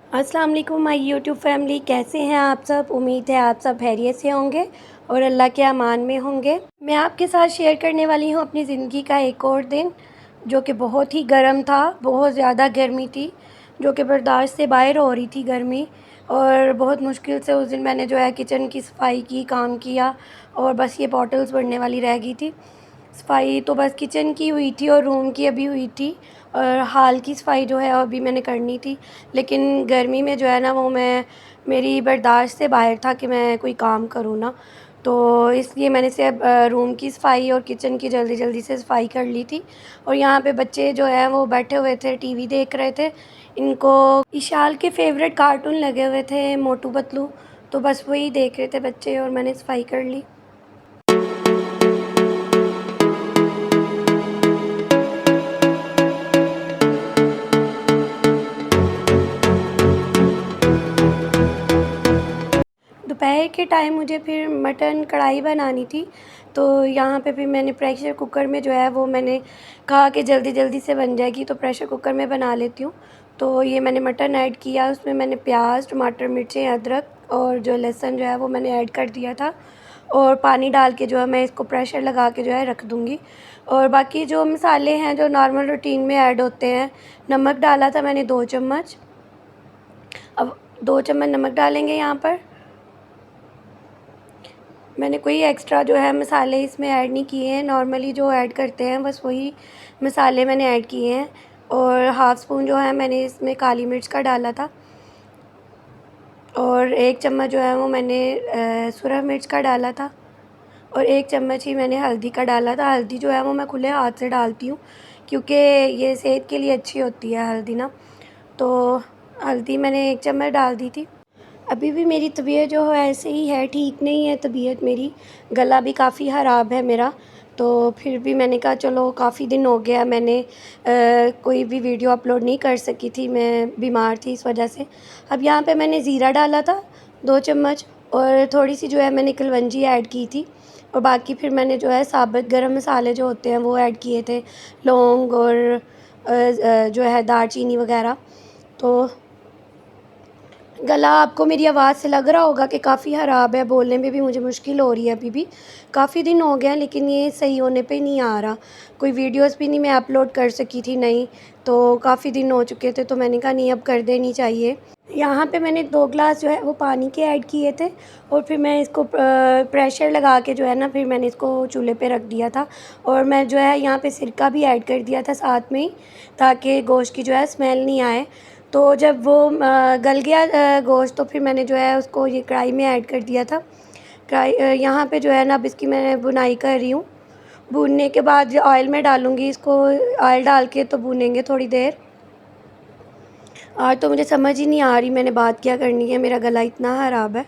अस्सलाम वालेकुम my YouTube family, कैसे हैं आप सब। उम्मीद है आप सब खैरियत से होंगे और अल्लाह के अमान में होंगे। मैं आपके साथ शेयर करने वाली हूँ अपनी ज़िंदगी का एक और दिन, जो कि बहुत ही गर्म था। बहुत ज़्यादा गर्मी थी, जो कि बर्दाश्त से बाहर हो रही थी गर्मी। और बहुत मुश्किल से उस दिन मैंने जो है किचन की सफाई की, काम किया, और बस ये बॉटल्स भरने वाली रह गई थी। सफाई तो बस किचन की हुई थी और रूम की अभी हुई थी, और हाल की सफाई जो है अभी मैंने करनी थी। लेकिन गर्मी में जो है ना, वो मेरी बर्दाश्त से बाहर था कि मैं कोई काम करूँ ना। तो इसलिए मैंने सिर्फ रूम की सफाई और किचन की जल्दी जल्दी से सफाई कर ली थी। और यहाँ पे बच्चे जो हैं वो बैठे हुए थे, टीवी देख रहे थे। इनको इशाल के फेवरेट कार्टून लगे हुए थे, मोटू पतलू। तो बस वही देख रहे थे बच्चे, और मैंने सफाई कर ली। दोपहर के टाइम मुझे फिर मटन कढ़ाई बनानी थी। तो यहाँ पे फिर मैंने प्रेशर कुकर में जो है वो मैंने कहा कि जल्दी जल्दी से बन जाएगी, तो प्रेशर कुकर में बना लेती हूँ। तो ये मैंने मटन ऐड किया, उसमें मैंने प्याज, टमाटर, मिर्चें, अदरक और जो लहसुन जो है वो मैंने ऐड कर दिया था। और पानी डाल के जो है मैं इसको प्रेशर लगा के जो है रख दूँगी। और बाकी जो मसाले हैं जो नॉर्मल रूटीन में ऐड होते हैं, नमक डाला था मैंने 2 चम्मच। अब 2 चम्मच नमक डालेंगे यहाँ पर। मैंने कोई एक्स्ट्रा जो है मसाले इसमें ऐड नहीं किए हैं, नॉर्मली जो ऐड करते हैं बस वही मसाले मैंने ऐड किए हैं। और हाफ़ स्पून जो है मैंने इसमें काली मिर्च का डाला था, और 1 चम्मच जो है वो मैंने सुरख मिर्च का डाला था, और 1 चम्मच ही मैंने हल्दी का डाला था। हल्दी जो है वो मैं खुले हाथ से डालती हूँ, क्योंकि ये सेहत के लिए अच्छी होती है हल्दी ना। तो हल्दी मैंने 1 चम्मच डाल दी थी। अभी भी मेरी तबीयत जो है ऐसे ही है, ठीक नहीं है तबीयत मेरी। गला भी काफ़ी ख़राब है मेरा। तो फिर भी मैंने कहा चलो, काफ़ी दिन हो गया मैंने कोई भी वीडियो अपलोड नहीं कर सकी थी, मैं बीमार थी इस वजह से। अब यहाँ पे मैंने ज़ीरा डाला था 2 चम्मच, और थोड़ी-सी जो है मैंने कलवंजी ऐड की थी। और बाकी फिर मैंने जो है साबुत गरम मसाले जो होते हैं वो ऐड किए थे, लौंग और जो है दालचीनी वग़ैरह। तो गला आपको मेरी आवाज़ से लग रहा होगा कि काफ़ी ख़राब है, बोलने में भी मुझे मुश्किल हो रही है अभी भी। काफ़ी दिन हो गए हैं, लेकिन ये सही होने पे नहीं आ रहा। कोई वीडियोस भी नहीं मैं अपलोड कर सकी थी नई, तो काफ़ी दिन हो चुके थे, तो मैंने कहा नहीं, अब कर देनी चाहिए। यहाँ पे मैंने 2 ग्लास जो है वो पानी के ऐड किए थे, और फिर मैं इसको प्रेशर लगा के जो है ना, फिर मैंने इसको चूल्हे पे रख दिया था। और मैं जो है यहाँ पे सिरका भी ऐड कर दिया था साथ में ही, ताकि गोश्त की जो है स्मेल नहीं आए। तो जब वो गल गया गोश्त, तो फिर मैंने जो है उसको ये कढ़ाई में ऐड कर दिया था। कढ़ाई यहाँ पे जो है ना, अब इसकी मैं भुनाई कर रही हूँ। भूनने के बाद जो ऑयल में डालूँगी इसको, ऑयल डाल के तो भूनेंगे थोड़ी देर। आज तो मुझे समझ ही नहीं आ रही मैंने बात क्या करनी है, मेरा गला इतना ख़राब है।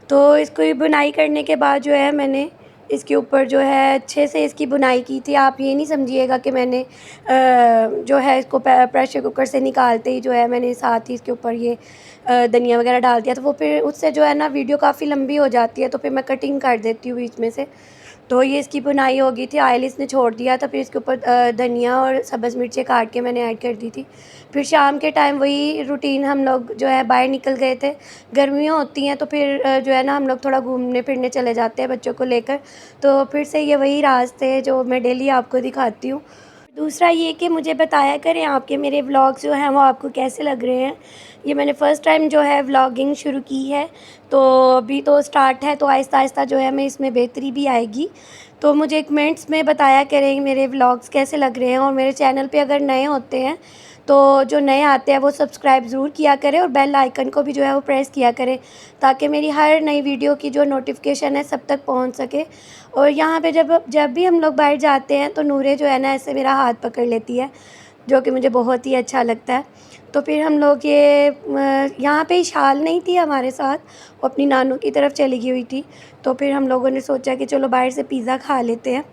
तो इसको बुनाई करने के बाद जो है मैंने इसके ऊपर जो है अच्छे से इसकी बुनाई की थी। आप ये नहीं समझिएगा कि मैंने जो है इसको प्रेशर कुकर से निकालते ही जो है मैंने साथ ही इसके ऊपर ये धनिया वगैरह डाल दिया। तो वो फिर उससे जो है ना वीडियो काफ़ी लंबी हो जाती है, तो फिर मैं कटिंग कर देती हूँ बीच में से। तो ये इसकी बुनाई हो गई थी, ऑयल इसने छोड़ दिया था। फिर इसके ऊपर धनिया और सब्ज़ मिर्चें काट के मैंने ऐड कर दी थी। फिर शाम के टाइम वही रूटीन, हम लोग जो है बाहर निकल गए थे। गर्मियाँ होती हैं तो फिर जो है ना, हम लोग थोड़ा घूमने फिरने चले जाते हैं बच्चों को लेकर। तो फिर से ये वही रास्ते जो मैं डेली आपको दिखाती हूँ। दूसरा ये कि मुझे बताया करें आपके मेरे व्लॉग्स जो हैं वो आपको कैसे लग रहे हैं। ये मैंने फ़र्स्ट टाइम जो है व्लॉगिंग शुरू की है, तो अभी तो स्टार्ट है, तो आहिस्ता-आहिस्ता जो है मैं इसमें बेहतरी भी आएगी। तो मुझे कमेंट्स में बताया करें मेरे व्लॉग्स कैसे लग रहे हैं। और मेरे चैनल पे अगर नए होते हैं, तो जो नए आते हैं वो सब्सक्राइब ज़रूर किया करें, और बेल आइकन को भी जो है वो प्रेस किया करें, ताकि मेरी हर नई वीडियो की जो नोटिफिकेशन है सब तक पहुंच सके। और यहाँ पे जब जब भी हम लोग बाहर जाते हैं, तो नूरे जो है ना ऐसे मेरा हाथ पकड़ लेती है, जो कि मुझे बहुत ही अच्छा लगता है। तो फिर हम लोग ये यहाँ पे इशाल नहीं थी हमारे साथ, वो अपनी नानू की तरफ चली गई हुई थी। तो फिर हम लोगों ने सोचा कि चलो बाहर से पिज़्ज़ा खा लेते हैं।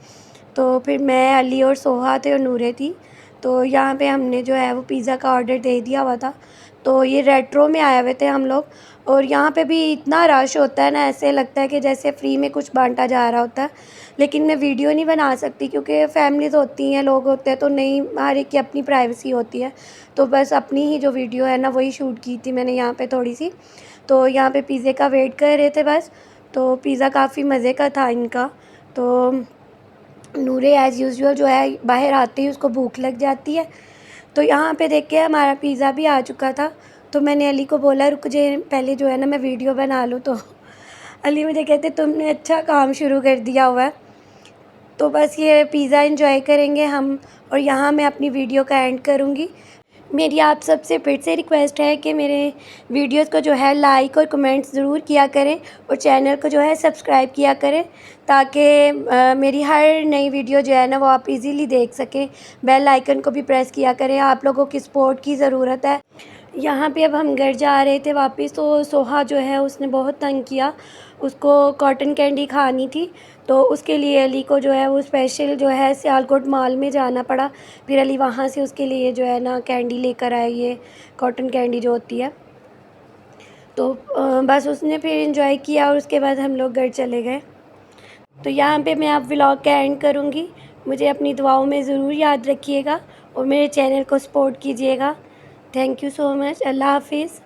तो फिर मैं, अली और सोहा थे और नूरे थी। तो यहाँ पे हमने जो है वो पिज़्ज़ा का ऑर्डर दे दिया हुआ था। तो ये रेट्रो में आए हुए थे हम लोग। और यहाँ पे भी इतना रश होता है ना, ऐसे लगता है कि जैसे फ्री में कुछ बांटा जा रहा होता है। लेकिन मैं वीडियो नहीं बना सकती क्योंकि फैमिलीज़ होती हैं, लोग होते हैं, तो नहीं, हर एक की अपनी प्राइवेसी होती है। तो बस अपनी ही जो वीडियो है ना वही शूट की थी मैंने यहाँ पे थोड़ी सी। तो यहाँ पे पिज़्ज़े का वेट कर रहे थे बस। तो पिज़्ज़ा काफ़ी मज़े का था इनका। तो नूरे एज़ यूजुअल जो है बाहर आते ही उसको भूख लग जाती है। तो यहाँ पे देख के हमारा पिज़्ज़ा भी आ चुका था। तो मैंने अली को बोला रुक जे, पहले जो है ना मैं वीडियो बना लूँ। तो अली मुझे कहते तुमने अच्छा काम शुरू कर दिया हुआ है। तो बस ये पिज़्ज़ा एंजॉय करेंगे हम, और यहाँ मैं अपनी वीडियो का एंड करूँगी। मेरी आप सबसे फिर से रिक्वेस्ट है कि मेरे वीडियोस को जो है लाइक और कमेंट्स ज़रूर किया करें, और चैनल को जो है सब्सक्राइब किया करें, ताकि मेरी हर नई वीडियो जो है ना वो आप इजीली देख सकें। बेल आइकन को भी प्रेस किया करें, आप लोगों की सपोर्ट की ज़रूरत है। यहाँ पे अब हम घर जा रहे थे वापस, तो सोहा जो है उसने बहुत तंग किया, उसको कॉटन कैंडी खानी थी। तो उसके लिए अली को जो है वो स्पेशल जो है सियालकोट मॉल में जाना पड़ा। फिर अली वहाँ से उसके लिए जो है ना कैंडी लेकर आए, ये कॉटन कैंडी जो होती है। तो बस उसने फिर एंजॉय किया और उसके बाद हम लोग घर चले गए। तो यहाँ पे मैं अब व्लॉग का एंड करूँगी। मुझे अपनी दुआओं में ज़रूर याद रखिएगा और मेरे चैनल को सपोर्ट कीजिएगा। Thank you so much. अल्लाह हाफिज़।